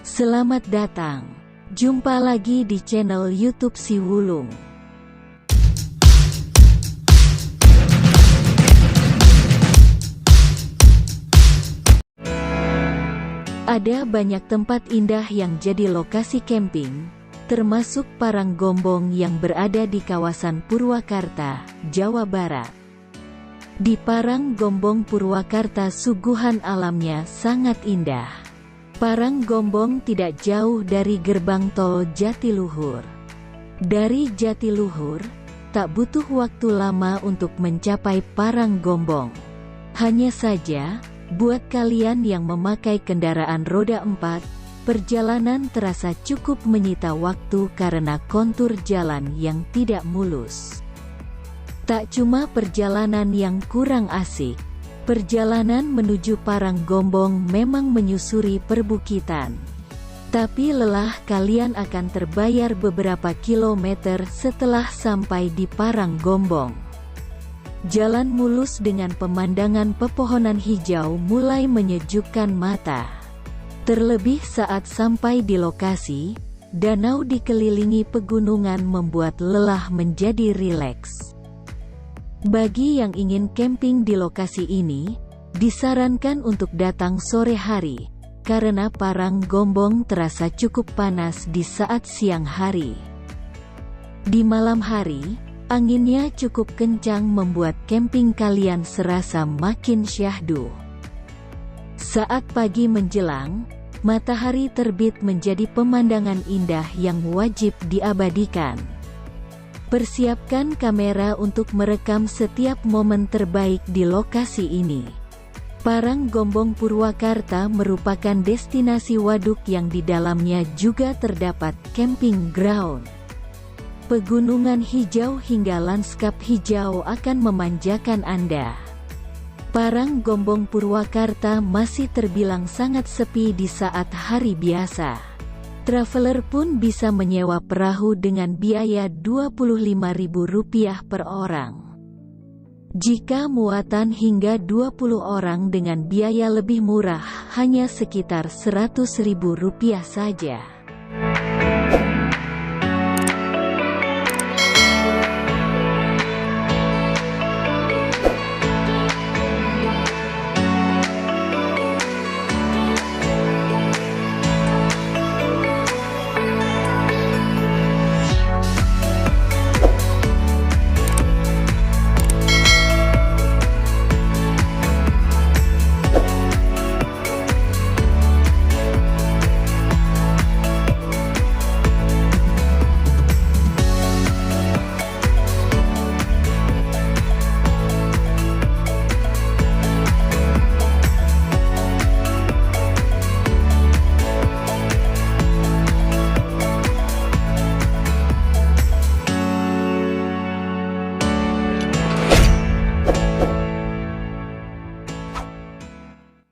Selamat datang. Jumpa lagi di channel YouTube Si Wulung. Ada banyak tempat indah yang jadi lokasi camping, termasuk Paranggombong yang berada di kawasan Purwakarta, Jawa Barat. Di Paranggombong Purwakarta suguhan alamnya sangat indah. Paranggombong tidak jauh dari gerbang tol Jatiluhur. Dari Jatiluhur, tak butuh waktu lama untuk mencapai Paranggombong. Hanya saja, buat kalian yang memakai kendaraan roda 4, perjalanan terasa cukup menyita waktu karena kontur jalan yang tidak mulus. Tak cuma perjalanan yang kurang asik, perjalanan menuju Paranggombong memang menyusuri perbukitan. Tapi lelah kalian akan terbayar beberapa kilometer setelah sampai di Paranggombong. Jalan mulus dengan pemandangan pepohonan hijau mulai menyejukkan mata. Terlebih saat sampai di lokasi, danau dikelilingi pegunungan membuat lelah menjadi rileks. Bagi yang ingin camping di lokasi ini, disarankan untuk datang sore hari, karena Paranggombong terasa cukup panas di saat siang hari. Di malam hari, anginnya cukup kencang membuat camping kalian serasa makin syahdu. Saat pagi menjelang, matahari terbit menjadi pemandangan indah yang wajib diabadikan. Persiapkan kamera untuk merekam setiap momen terbaik di lokasi ini. Paranggombong Purwakarta merupakan destinasi waduk yang di dalamnya juga terdapat camping ground. Pegunungan hijau hingga lanskap hijau akan memanjakan Anda. Paranggombong Purwakarta masih terbilang sangat sepi di saat hari biasa. Traveler pun bisa menyewa perahu dengan biaya Rp25.000 per orang. Jika muatan hingga 20 orang dengan biaya lebih murah hanya sekitar Rp100.000 saja.